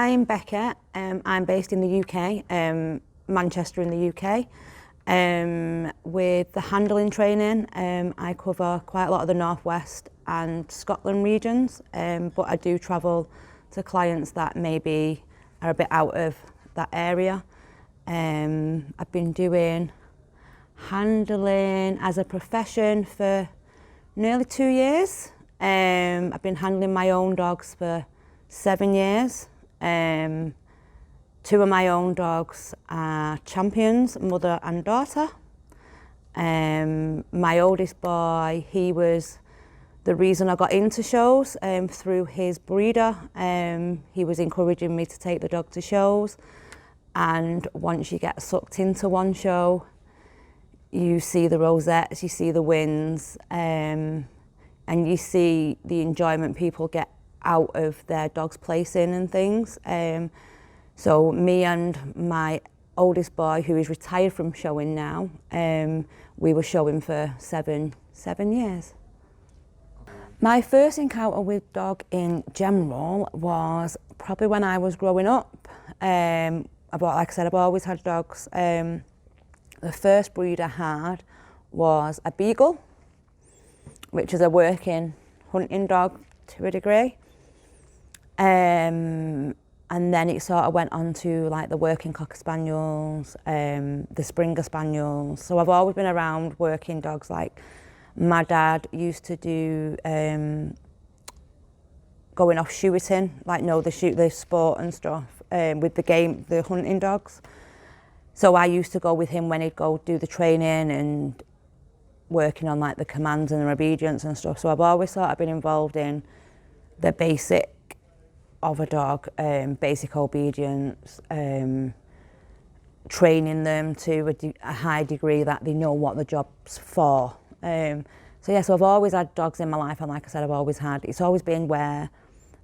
I'm Becky. I'm based in the UK, Manchester in the UK. With the handling training, I cover quite a lot of the Northwest and Scotland regions, but I do travel to clients that maybe are a bit out of that area. I've been doing handling as a profession for nearly 2 years. I've been handling my own dogs for 7 years. 2 of my own dogs are champions, mother and daughter. My oldest boy, he was the reason I got into shows through his breeder. He was encouraging me to take the dog to shows, and once you get sucked into one show, you see the rosettes, you see the wins, and you see the enjoyment people get out of their dogs placing and things. So me and my oldest boy, who is retired from showing now, we were showing for seven years. My first encounter with dog in general was probably when I was growing up. Like I said, I've always had dogs. The first breed I had was a beagle, which is a working hunting dog to a degree. And then it sort of went on to like the working Cocker Spaniels, the Springer Spaniels. So I've always been around working dogs. Like my dad used to do going off shooting, like the sport and stuff, with the hunting dogs. So I used to go with him when he'd go do the training and working on like the commands and the obedience and stuff. So I've always sort of been involved in the basic of a dog, basic obedience, training them to a high degree that they know what the job's for. So I've always had dogs in my life, and like I said, it's always been where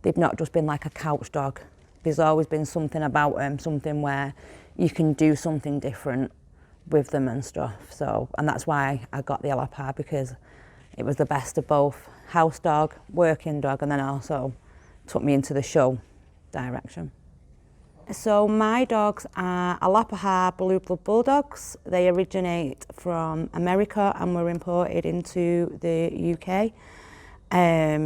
they've not just been like a couch dog. There's always been something about them, something where you can do something different with them and stuff. So, and that's why I got the Alapa, because it was the best of both: house dog, working dog, and then also took me into the show direction. So my dogs are Alapa Blue Blood Bulldogs. They originate from America and were imported into the UK. I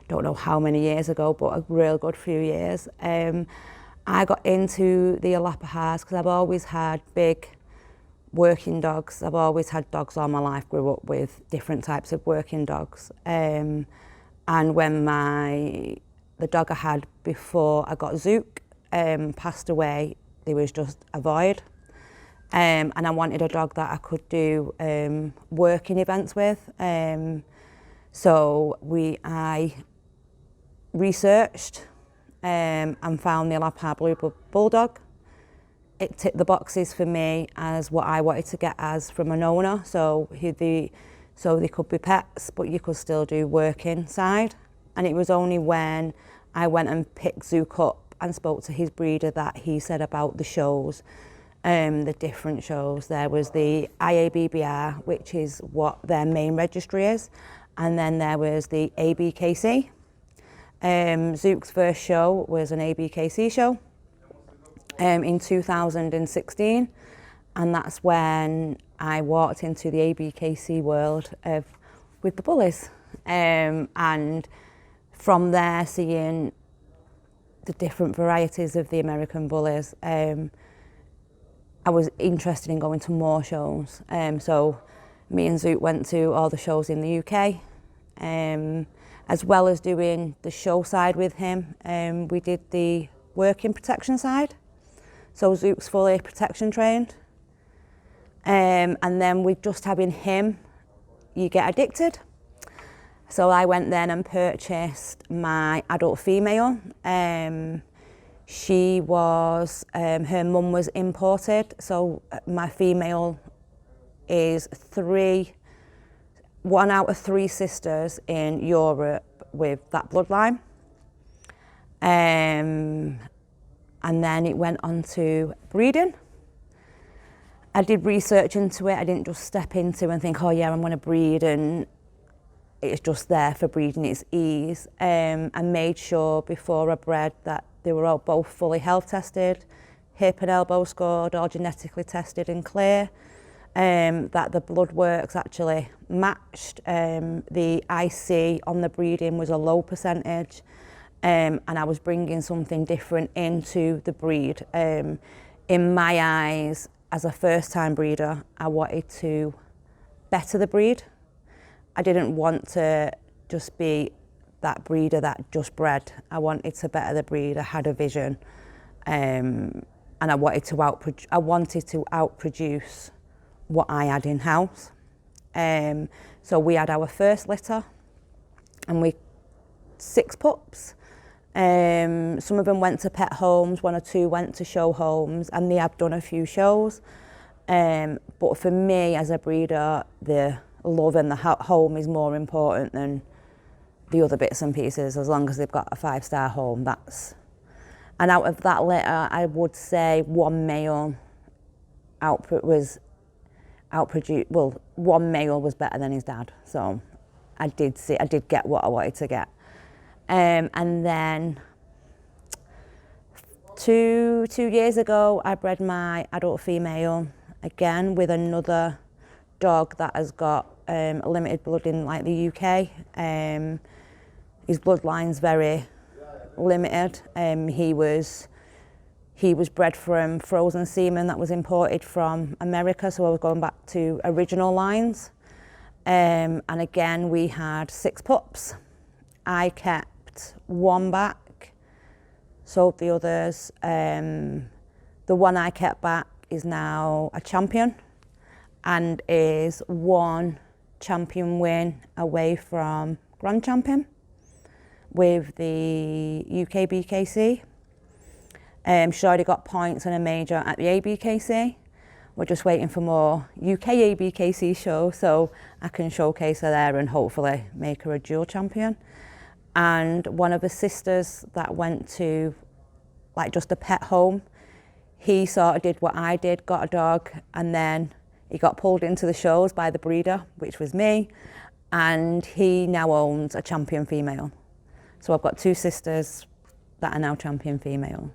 don't know how many years ago, but a real good few years. I got into the Alapas because I've always had big working dogs. I've always had dogs all my life, grew up with different types of working dogs. And when the dog I had before I got Zook passed away, there was just a void. And I wanted a dog that I could do working events with. So I researched and found the Alapa Blue Blood Bulldog. It ticked the boxes for me as what I wanted to get as from an owner. So they could be pets, but you could still do working side. And it was only when I went and picked Zook up and spoke to his breeder that he said about the shows, the different shows. There was the IABBR, which is what their main registry is, and then there was the ABKC. Zook's first show was an ABKC show in 2016, and that's when I walked into the ABKC world with the bullies, and from there seeing the different varieties of the American bullies, I was interested in going to more shows. So me and Zook went to all the shows in the UK, as well as doing the show side with him. We did the working protection side, so Zook's fully protection trained. And then with just having him, you get addicted. So I went then and purchased my adult female. She was, her mum was imported, so my female is 1 out of 3 sisters in Europe with that bloodline. And then it went on to breeding. I did research into it. I didn't just step into and think, oh yeah, I'm going to breed. And it's just there for breeding its ease. I made sure before I bred that they were all both fully health tested, hip and elbow scored, all genetically tested and clear, that the blood works actually matched. The IC on the breeding was a low percentage, and I was bringing something different into the breed. In my eyes, as a first-time breeder, I wanted to better the breed. I didn't want to just be that breeder that just bred. I wanted to better the breed. I had a vision, and I wanted to outproduce what I had in house. So we had our first litter, and 6 pups. Some of them went to pet homes, 1 or 2 went to show homes, and they have done a few shows. But for me as a breeder, the love in the home is more important than the other bits and pieces. As long as they've got a 5-star home, that's. And out of that litter, I would say one male one male was better than his dad. So I did get what I wanted to get. And then two years ago, I bred my adult female again with another dog that has got a limited blood in like the UK. His bloodline's very limited. He was bred from frozen semen that was imported from America, so I was going back to original lines. And again, we had 6 pups. I kept 1 back, sold the others. The one I kept back is now a champion and is 1 champion win away from Grand Champion with the UK BKC. She's already got points and a major at the ABKC. We're just waiting for more UK ABKC shows so I can showcase her there and hopefully make her a dual champion. And one of the sisters that went to like just a pet home, he sort of did what I did, got a dog, and then he got pulled into the shows by the breeder, which was me, and he now owns a champion female. So I've got 2 sisters that are now champion females.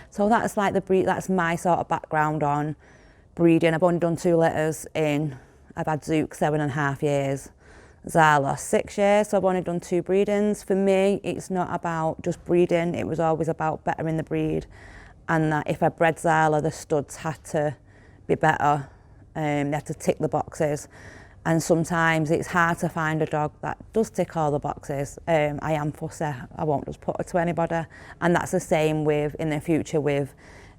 So that's like that's my sort of background on breeding. I've only done 2 litters I've had Zook 7.5 years, Zala 6 years, so I've only done 2 breedings. For me, it's not about just breeding, it was always about bettering the breed, and that if I bred Zala, the studs had to be better, they had to tick the boxes. And sometimes it's hard to find a dog that does tick all the boxes. I am fussy, I won't just put her to anybody. And that's the same in the future with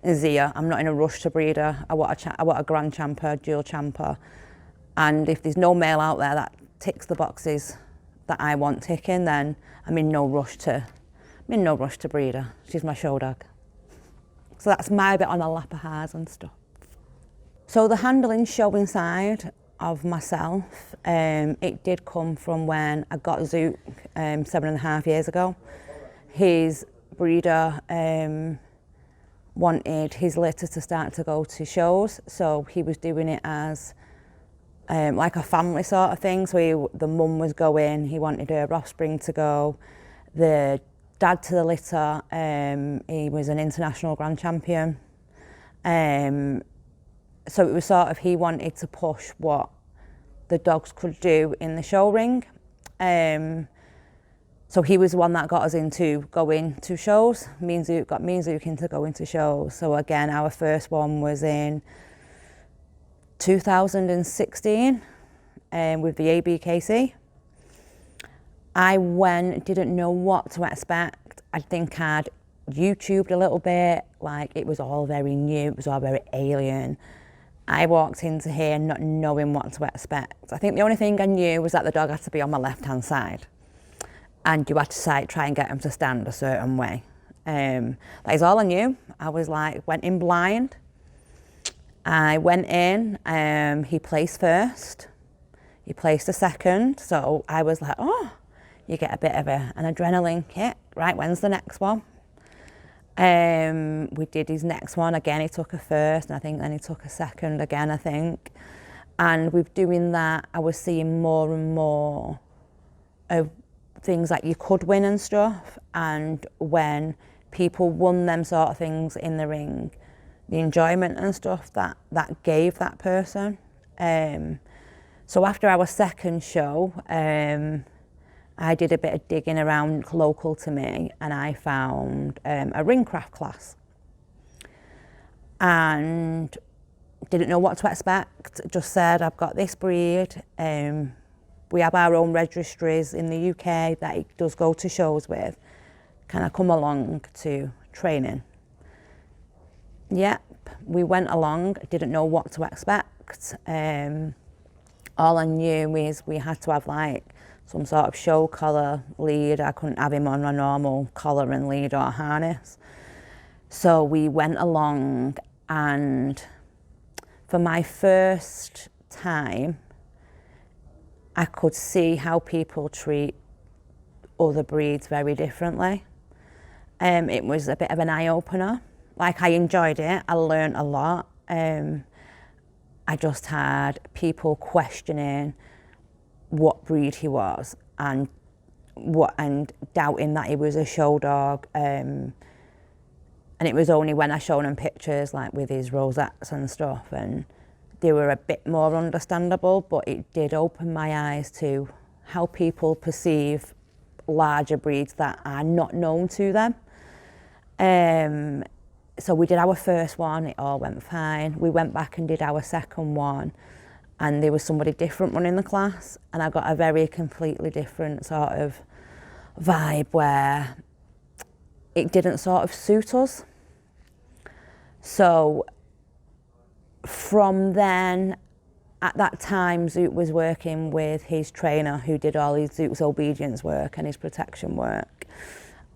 Zia. I'm not in a rush to breed her. I want a Grand Champer, dual Champer. And if there's no male out there that ticks the boxes that I want ticking, then I'm in no rush to breed her. She's my show dog. So that's my bit on the Lapahars and stuff. So the handling showing side of myself, it did come from when I got Zook 7.5 years ago. His breeder wanted his litter to start to go to shows, so he was doing it as like a family sort of thing. So the mum was going, he wanted her offspring to go. The dad to the litter, he was an international grand champion. So it was sort of, he wanted to push what the dogs could do in the show ring. So he was the one that got us into going to shows. Me and Zook got into going to shows. So again, our first one was in 2016 with the ABKC. I went, didn't know what to expect. I think I'd YouTubed a little bit, like it was all very new, it was all very alien. I walked into here not knowing what to expect. I think the only thing I knew was that the dog had to be on my left-hand side and you had to try and get him to stand a certain way. That is all I knew. I was like, went in blind. I went in, he placed first, he placed a second, so I was like, oh, you get a bit of an adrenaline hit. Right, when's the next one? We did his next one, again he took a first, and I think then he took a second again, I think. And with doing that, I was seeing more and more of things that you could win and stuff, and when people won them sort of things in the ring, the enjoyment and stuff that gave that person. So after our second show, I did a bit of digging around local to me, and I found a ring craft class, and didn't know what to expect. Just said, I've got this breed. We have our own registries in the UK that it does go to shows with. Can I come along to training? Yep, we went along, didn't know what to expect. All I knew is we had to have like some sort of show collar lead. I couldn't have him on a normal collar and lead or harness. So we went along, and for my first time, I could see how people treat other breeds very differently. It was a bit of an eye-opener. Like, I enjoyed it, I learned a lot. I just had people questioning what breed he was, and doubting that he was a show dog. And it was only when I showed them pictures like with his rosettes and stuff, and they were a bit more understandable, but it did open my eyes to how people perceive larger breeds that are not known to them. So we did our first one, it all went fine. We went back and did our second one, and there was somebody different running the class, and I got a very completely different sort of vibe where it didn't sort of suit us. So from then, at that time, Zoot was working with his trainer who did all his Zoot's obedience work and his protection work.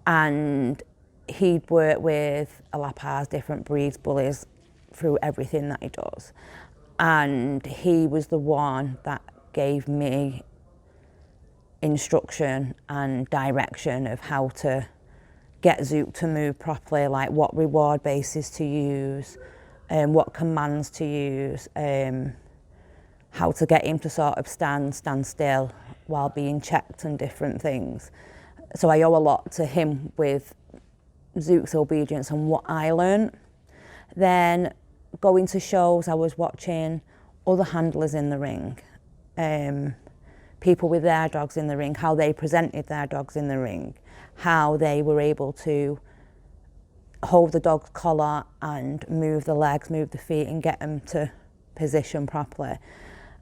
And he'd worked with a La Paz, different breeds, bullies, through everything that he does. And he was the one that gave me instruction and direction of how to get Zoot to move properly, like what reward bases to use, what commands to use, how to get him to sort of stand still while being checked and different things. So I owe a lot to him with Zoot's obedience and what I learned. Then going to shows, I was watching other handlers in the ring, people with their dogs in the ring, how they presented their dogs in the ring, how they were able to hold the dog's collar and move the legs, move the feet, and get them to position properly.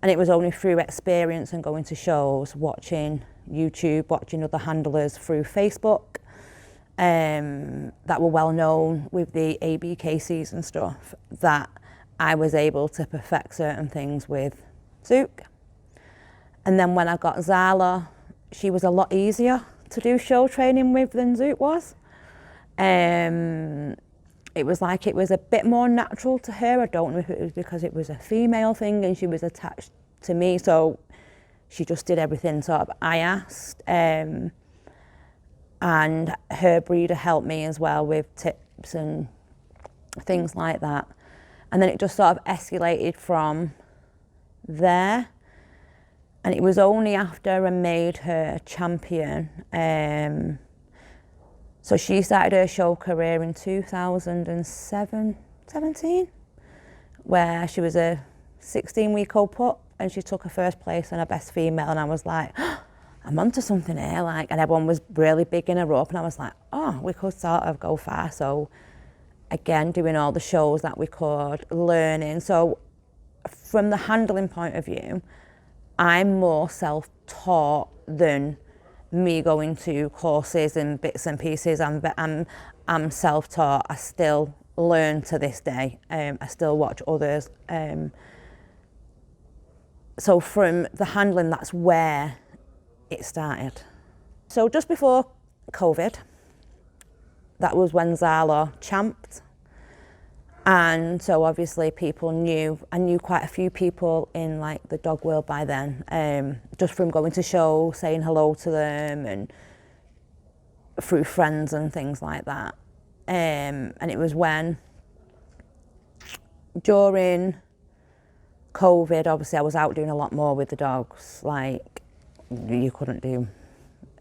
And it was only through experience and going to shows, watching YouTube, watching other handlers through Facebook, that were well known with the ABKCs and stuff, that I was able to perfect certain things with Zook. And then when I got Zala, she was a lot easier to do show training with than Zoot was. It was like it was a bit more natural to her. I don't know if it was because it was a female thing and she was attached to me, so she just did everything sort of I asked. And her breeder helped me as well with tips and things like that. And then it just sort of escalated from there. And it was only after I made her champion. So she started her show career in 2017, where she was a 16-week-old pup, and she took her first place and her best female, and I was like, oh, I'm onto something here, like, and everyone was really bigging her up, and I was like, oh, we could sort of go far. So again, doing all the shows that we could, learning. So from the handling point of view, I'm more self-taught than me going to courses and bits and pieces. I'm self-taught. I still learn to this day. I still watch others. So from the handling, that's where it started. So just before COVID, that was when Zala champed. And so obviously people knew, I knew quite a few people in like the dog world by then, just from going to shows, saying hello to them, and through friends and things like that. And it was when, during COVID, obviously I was out doing a lot more with the dogs. Like, you couldn't do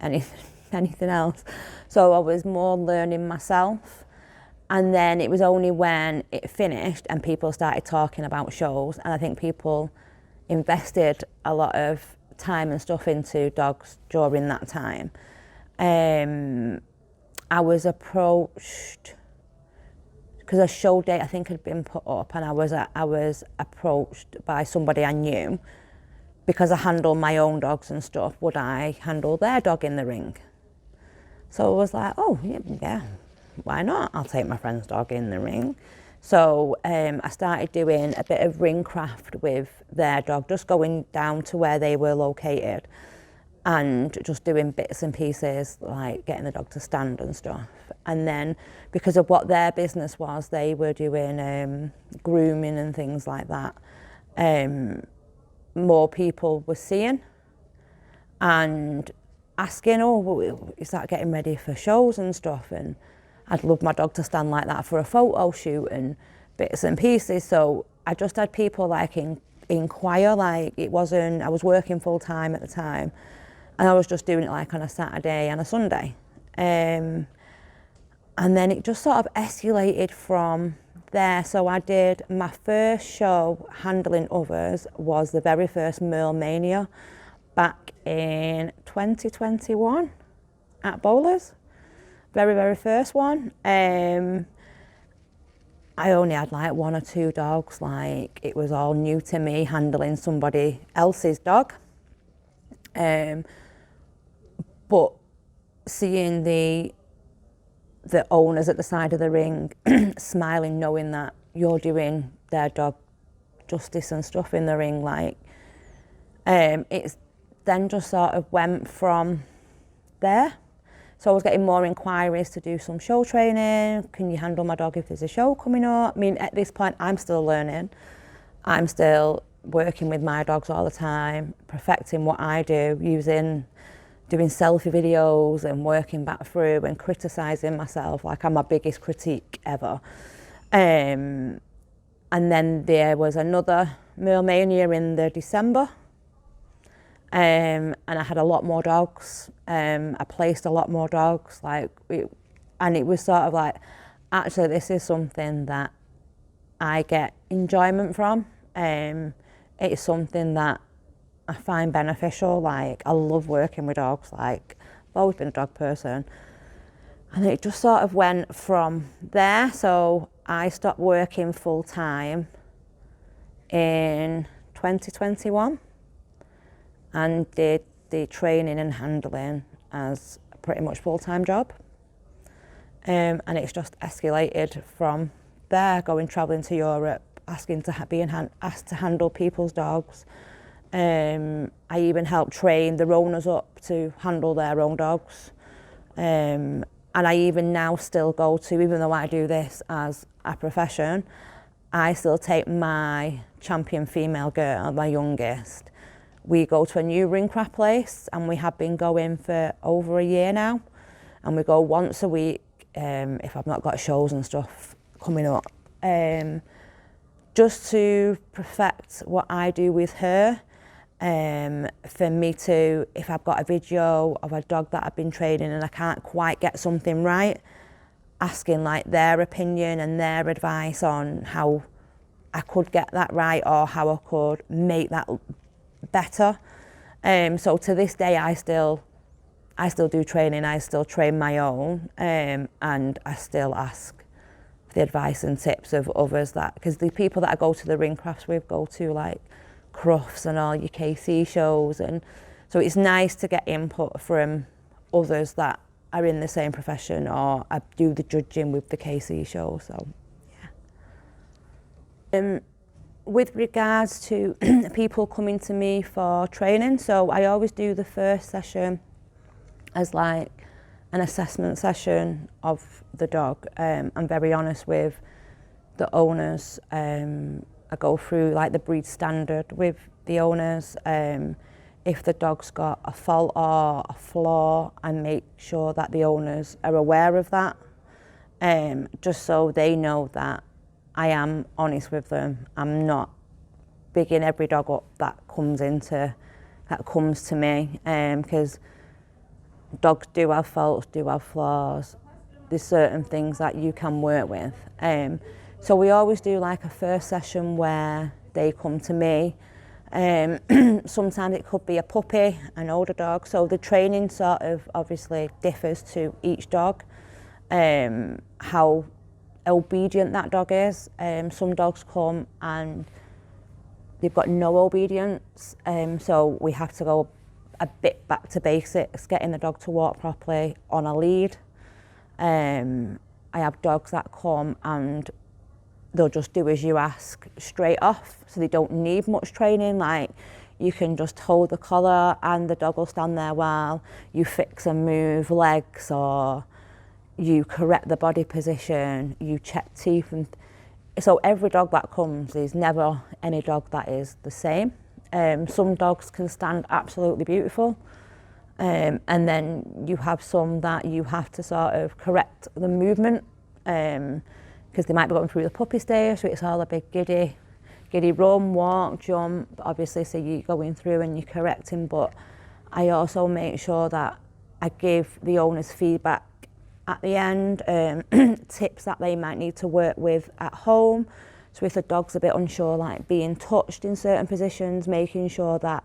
anything else. So I was more learning myself. And then it was only when it finished and people started talking about shows, and I think people invested a lot of time and stuff into dogs during that time. I was approached, because a show date I think had been put up, and I was approached by somebody I knew, because I handle my own dogs and stuff, would I handle their dog in the ring? So I was like, oh yeah, why not? I'll take my friend's dog in the ring. So I started doing a bit of ring craft with their dog, just going down to where they were located and just doing bits and pieces, like getting the dog to stand and stuff. And then because of what their business was, they were doing grooming and things like that. More people were seeing and asking, oh, is that getting ready for shows and stuff? And I'd love my dog to stand like that for a photo shoot and bits and pieces. So I just had people like inquire, like I was working full time at the time, and I was just doing it like on a Saturday and a Sunday. And then it just sort of escalated from there. So I did my first show handling others was the very first Merle Mania back in 2021 at Bowlers. Very, very first one. I only had like 1 or 2 dogs, like it was all new to me handling somebody else's dog. But seeing the owners at the side of the ring smiling, knowing that you're doing their dog justice and stuff in the ring, like it's then just sort of went from there. So I was getting more inquiries to do some show training. Can you handle my dog if there's a show coming up? I mean, at this point, I'm still learning. I'm still working with my dogs all the time, perfecting what I do, doing selfie videos and working back through and criticising myself. Like, I'm my biggest critique ever. And then there was another Merle Mania in the December. And I had a lot more dogs. I placed a lot more dogs, and it was sort of like, actually, this is something that I get enjoyment from. It's something that I find beneficial. Like, I love working with dogs. Like, I've always been a dog person. And it just sort of went from there. So I stopped working full time in 2021. And did the training and handling as a pretty much full-time job. And it's just escalated from there, travelling to Europe, being asked to handle people's dogs. I even helped train the owners up to handle their own dogs. And I even now still go to, even though I do this as a profession, I still take my champion female girl, my youngest. We go to a new ring craft place, and we have been going for over a year now. And we go once a week, if I've not got shows and stuff coming up, just to perfect what I do with her. For me to, if I've got a video of a dog that I've been training and I can't quite get something right, asking like their opinion and their advice on how I could get that right or how I could make that better. So to this day, I still do training. I still train my own, and I still ask the advice and tips of others, that because the people that I go to the ring crafts with go to like Crufts and all your KC shows, and so it's nice to get input from others that are in the same profession, or I do the judging with the KC show. So yeah. With regards to people coming to me for training, so I always do the first session as like an assessment session of the dog. I'm very honest with the owners. I go through like the breed standard with the owners. If the dog's got a fault or a flaw, I make sure that the owners are aware of that, just so they know that I am honest with them. I'm not bigging every dog up that comes to me, because dogs do have faults, do have flaws. There's certain things that you can work with. So we always do like a first session where they come to me. Sometimes it could be a puppy, an older dog. So the training sort of obviously differs to each dog, how obedient that dog is. Some dogs come and they've got no obedience, so we have to go a bit back to basics, getting the dog to walk properly on a lead. I have dogs that come and they'll just do as you ask straight off, so they don't need much training. Like, you can just hold the collar and the dog will stand there while you fix and move legs, or you correct the body position, you check teeth. And so every dog that comes, is never any dog that is the same. Some dogs can stand absolutely beautiful, and then you have some that you have to sort of correct the movement, because they might be going through the puppy stage, so it's all a big giddy run, walk, jump, obviously, so you're going through and you're correcting. But I also make sure that I give the owners feedback at the end, tips that they might need to work with at home. So if the dog's a bit unsure, like being touched in certain positions, making sure that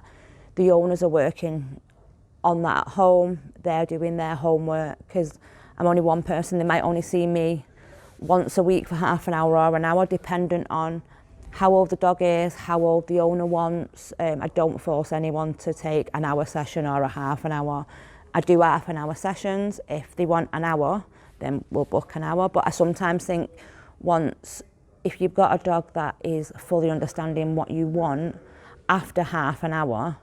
the owners are working on that at home, they're doing their homework, because I'm only one person, they might only see me once a week for half an hour or an hour, dependent on how old the dog is, how old the owner wants. I don't force anyone to take an hour session or a half an hour. I do half an hour sessions. If they want an hour, then we'll book an hour. But I sometimes think if you've got a dog that is fully understanding what you want, after half an hour,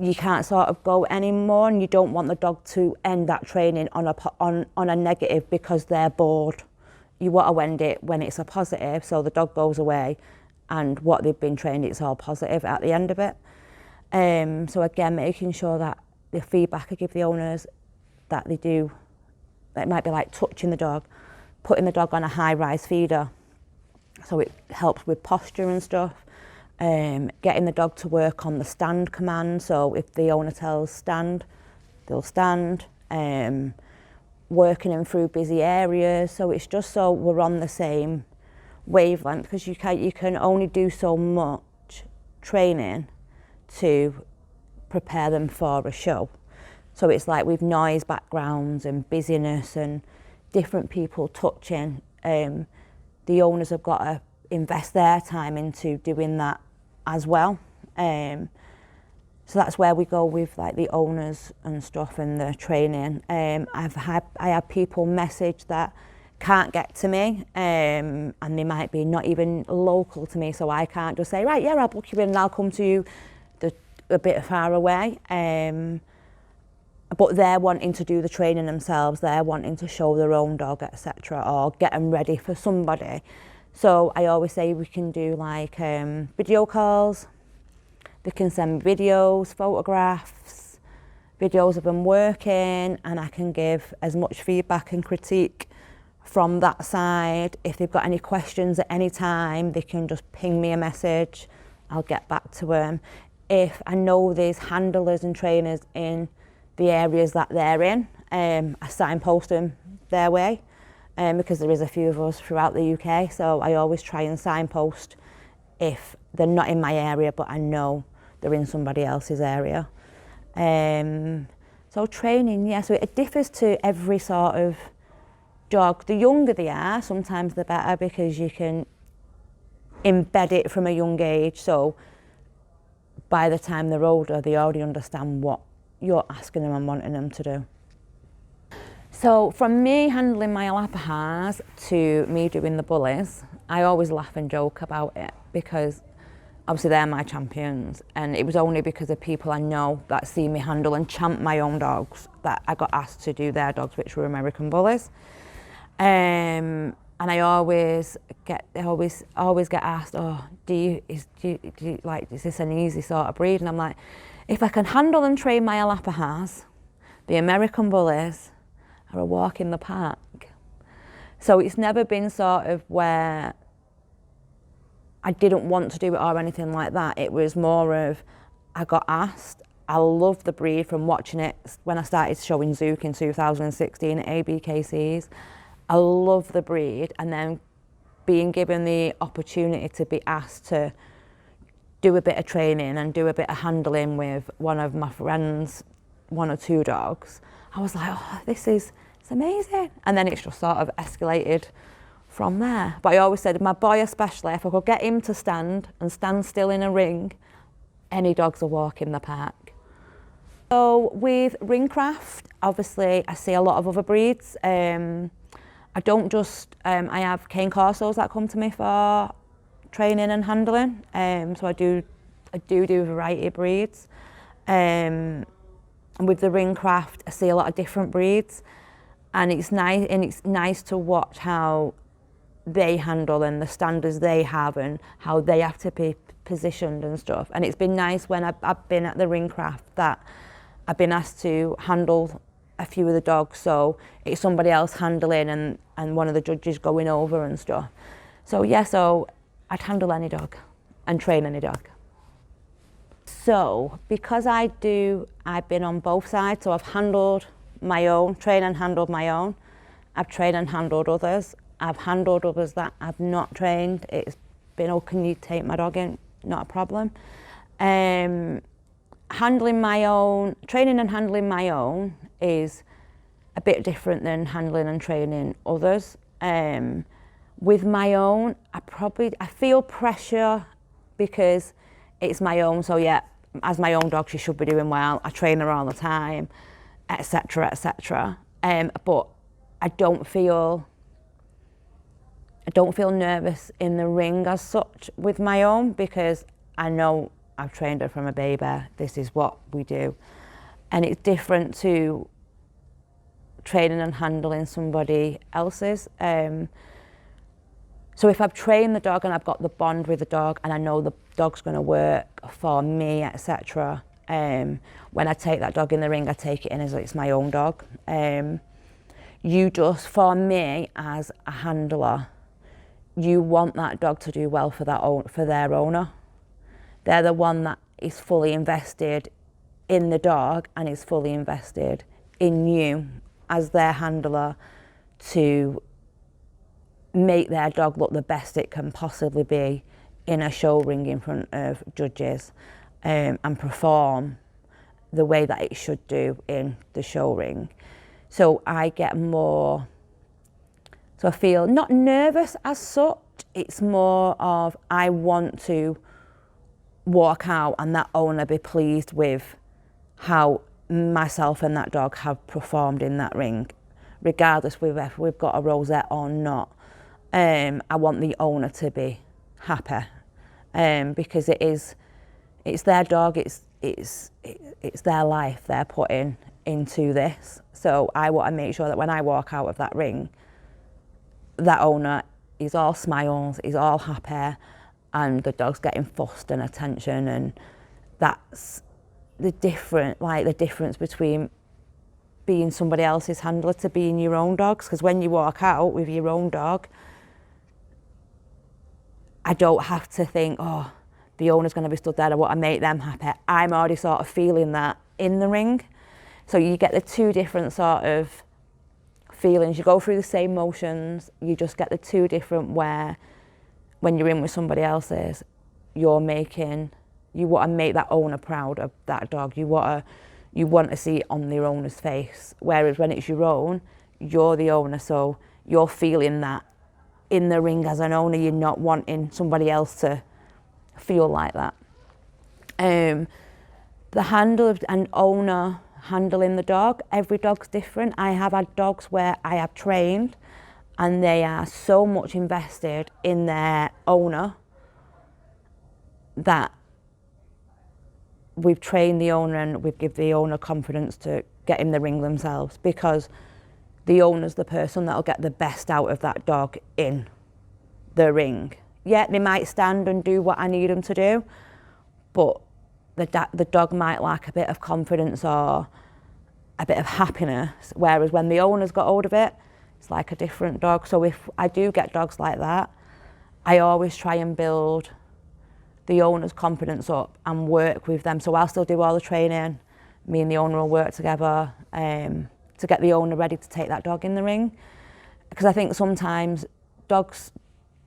you can't sort of go anymore, and you don't want the dog to end that training on a negative because they're bored. You want to end it when it's a positive, so the dog goes away and what they've been trained, it's all positive at the end of it. So again, making sure that the feedback I give the owners, that they do, it might be like touching the dog, putting the dog on a high-rise feeder, so it helps with posture and stuff. Getting the dog to work on the stand command, so if the owner tells stand, they'll stand. Working them through busy areas, so it's just so we're on the same wavelength, because you can only do so much training to prepare them for a show. So it's like with noise backgrounds and busyness and different people touching, the owners have got to invest their time into doing that as well. So that's where we go with like the owners and stuff and the training. I have people message that can't get to me, and they might be not even local to me, so I can't just say, right, yeah, I'll book you in and I'll come to you a bit far away. But they're wanting to do the training themselves, they're wanting to show their own dog, etc., or get them ready for somebody. So I always say we can do like video calls. They can send me videos, photographs, videos of them working, and I can give as much feedback and critique from that side. If they've got any questions at any time, they can just ping me a message, I'll get back to them. If I know there's handlers and trainers in the areas that they're in, I signpost them their way, because there is a few of us throughout the UK, so I always try and signpost if they're not in my area, but I know they're in somebody else's area. So training, yeah, so it differs to every sort of dog. The younger they are, sometimes the better, because you can embed it from a young age, so by the time they're older, they already understand what you're asking them and wanting them to do. So from me handling my Alapahas to me doing the bullies, I always laugh and joke about it, because obviously they're my champions, and it was only because of people I know that see me handle and champ my own dogs that I got asked to do their dogs, which were American bullies. And I always get asked, oh, is this an easy sort of breed? And I'm like, if I can handle and train my Alapahas, the American bullies are a walk in the park. So it's never been sort of where I didn't want to do it or anything like that. It was more of, I got asked, I love the breed from watching it when I started showing Zook in 2016 at ABKCs. I love the breed, and then being given the opportunity to be asked to do a bit of training and do a bit of handling with one of my friends' 1 or 2 dogs, I was like, oh, it's amazing. And then it's just sort of escalated from there. But I always said, my boy especially, if I could get him to stand still in a ring, any dogs will walk in the park. So with ringcraft, obviously I see a lot of other breeds. I don't just, I have cane corsos that come to me for training and handling. So I do a variety of breeds. And with the ringcraft, I see a lot of different breeds, and it's nice to watch how they handle and the standards they have and how they have to be positioned and stuff. And it's been nice when I've been at the ringcraft that I've been asked to handle a few of the dogs, so it's somebody else handling and one of the judges going over and stuff. So yeah, so I'd handle any dog and train any dog. So because I've been on both sides, so I've handled my own, trained and handled my own. I've trained and handled others. I've handled others that I've not trained. It's been, oh, can you take my dog in? Not a problem. Handling my own, training and handling my own is a bit different than handling and training others. With my own, I feel pressure because it's my own, so yeah, as my own dog, she should be doing well. I train her all the time, etc., etc. But I don't feel nervous in the ring as such with my own, because I know I've trained her from a baby. This is what we do. And it's different to training and handling somebody else's. So if I've trained the dog and I've got the bond with the dog and I know the dog's going to work for me, etc., when I take that dog in the ring, I take it in as it's my own dog. For me as a handler, you want that dog to do well for their owner. They're the one that is fully invested in the dog and is fully invested in you as their handler to make their dog look the best it can possibly be in a show ring in front of judges, and perform the way that it should do in the show ring. So I get more, so I feel not nervous as such, it's more of I want to walk out and that owner be pleased with how myself and that dog have performed in that ring, regardless if we've got a rosette or not. I want the owner to be happy, because it's their dog, it's their life they're putting into this. So I want to make sure that when I walk out of that ring, that owner is all smiles, is all happy, and the dog's getting fussed and attention. And that's the difference between being somebody else's handler to being your own dog's. Because when you walk out with your own dog, I don't have to think, oh, the owner's going to be stood there, I want to make them happy. I'm already sort of feeling that in the ring. So you get the two different sort of feelings. You go through the same motions, you just get the two different where when you're in with somebody else's, you want to make that owner proud of that dog. You want to see it on the owner's face. Whereas when it's your own, you're the owner, so you're feeling that in the ring as an owner. You're not wanting somebody else to feel like that. The handler and owner handling the dog, every dog's different. I have had dogs where I have trained and they are so much invested in their owner that we've trained the owner and we've given the owner confidence to get in the ring themselves, because the owner's the person that'll get the best out of that dog in the ring. Yeah, they might stand and do what I need them to do, but the dog might lack a bit of confidence or a bit of happiness, whereas when the owner's got hold of it, it's like a different dog. So if I do get dogs like that, I always try and build the owner's confidence up and work with them. So I'll still do all the training. Me and the owner will work together to get the owner ready to take that dog in the ring. Because I think sometimes dogs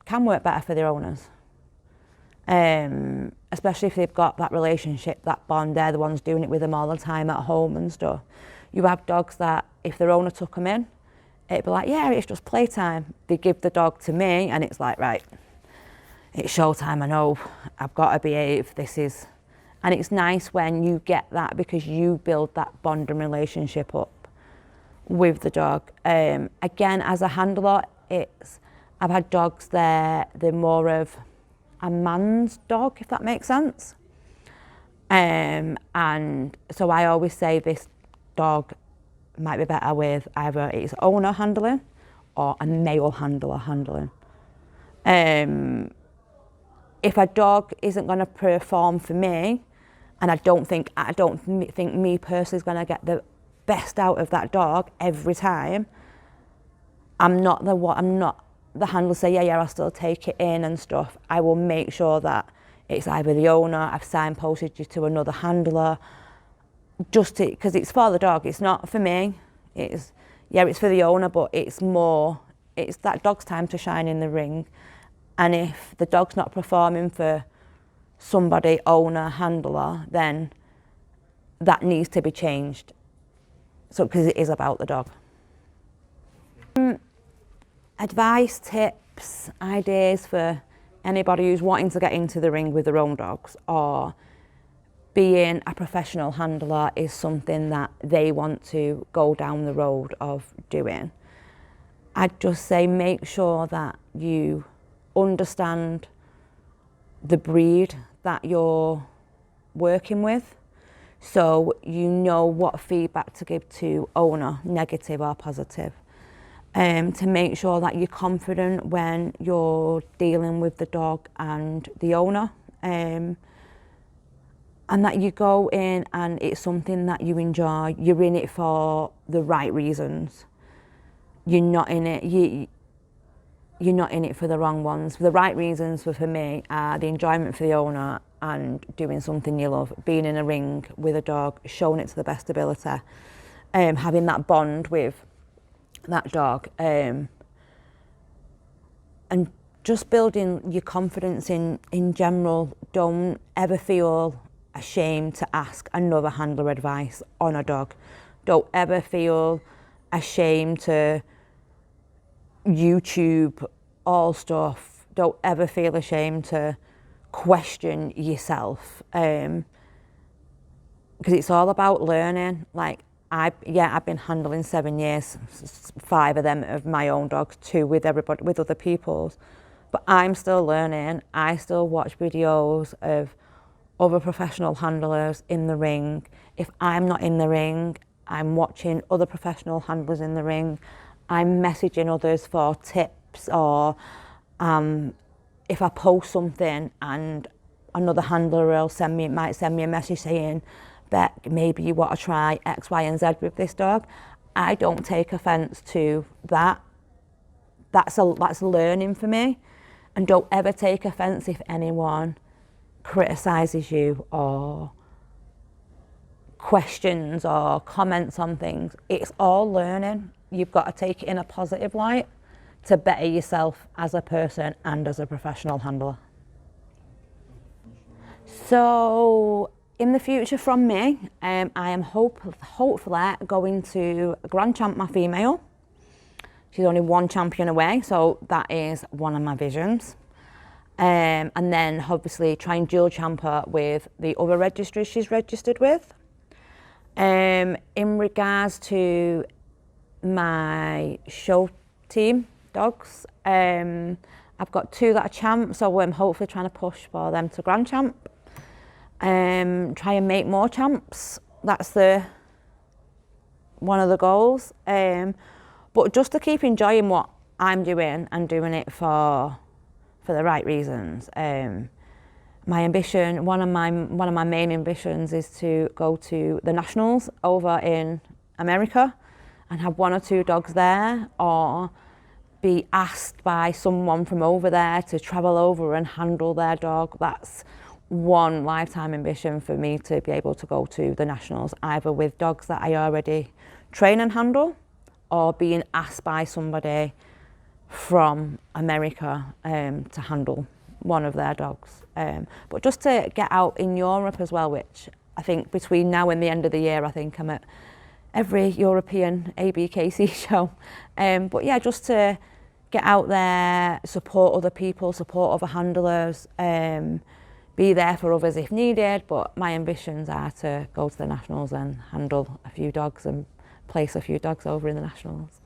can work better for their owners. Especially if they've got that relationship, that bond, they're the ones doing it with them all the time at home and stuff. You have dogs that if their owner took them in, it'd be like, yeah, it's just playtime. They give the dog to me and it's like, right, it's showtime, I know, I've got to behave, and it's nice when you get that because you build that bond and relationship up with the dog. Again, as a handler, I've had dogs they're more of a man's dog, if that makes sense. And so I always say this dog might be better with either its owner handling or a male handler handling. If a dog isn't going to perform for me, and I don't think me personally is going to get the best out of that dog every time, I'm not the handler say, yeah, I'll still take it in and stuff. I will make sure that it's either the owner, I've signposted you to another handler, just because it's for the dog, it's not for me. It's for the owner, but it's that dog's time to shine in the ring. And if the dog's not performing for somebody, owner, handler, then that needs to be changed. So, because it is about the dog. Advice, tips, ideas for anybody who's wanting to get into the ring with their own dogs or being a professional handler is something that they want to go down the road of doing. I'd just say make sure that you understand the breed that you're working with, so you know what feedback to give to owner, negative or positive. To make sure that you're confident when you're dealing with the dog and the owner, and that you go in and it's something that you enjoy. You're in it for the right reasons. You're not in it. You're not in it for the wrong ones. The right reasons for me are the enjoyment for the owner and doing something you love, being in a ring with a dog, showing it to the best ability, having that bond with that dog, and just building your confidence in general. Don't ever feel ashamed to ask another handler advice on a dog. Don't ever feel ashamed to YouTube all stuff. Don't ever feel ashamed to question yourself, because it's all about learning. Like I've been handling 7 years, 5 of them of my own dogs, 2 with other people's, but I'm still learning. I still watch videos of other professional handlers in the ring. If I'm not in the ring, I'm watching other professional handlers in the ring. I'm messaging others for tips, or if I post something and another handler might send me a message saying, Beck, maybe you want to try X, Y, and Z with this dog. I don't take offence to that. That's learning for me. And don't ever take offence if anyone criticises you or questions or comments on things. It's all learning. You've got to take it in a positive light to better yourself as a person and as a professional handler. So in the future from me, I am hopefully going to Grand Champ my female. She's only 1 champion away, so that is one of my visions. And then obviously try and dual champ her with the other registries she's registered with. In regards to my show team dogs, I've got 2 that are champs, so I'm hopefully trying to push for them to Grand Champ. Try and make more champs. That's one of the goals. But just to keep enjoying what I'm doing and doing it for the right reasons. My ambition, one of my main ambitions, is to go to the nationals over in America and have 1 or 2 dogs there, or be asked by someone from over there to travel over and handle their dog. That's one lifetime ambition for me to be able to go to the nationals, either with dogs that I already train and handle, or being asked by somebody from America to handle one of their dogs. But just to get out in Europe as well, which I think between now and the end of the year, I think I'm at every European ABKC show. But yeah, just to get out there, support other people, support other handlers, be there for others if needed. But my ambitions are to go to the nationals and handle a few dogs and place a few dogs over in the nationals.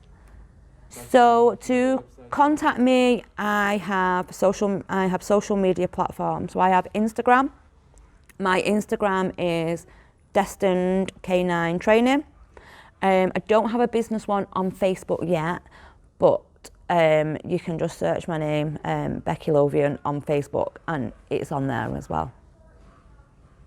So to contact me, I have social media platforms. So I have Instagram. My Instagram is Destined Canine Training. I don't have a business one on Facebook yet, but you can just search my name, Becky Lowthian, on Facebook, and it's on there as well.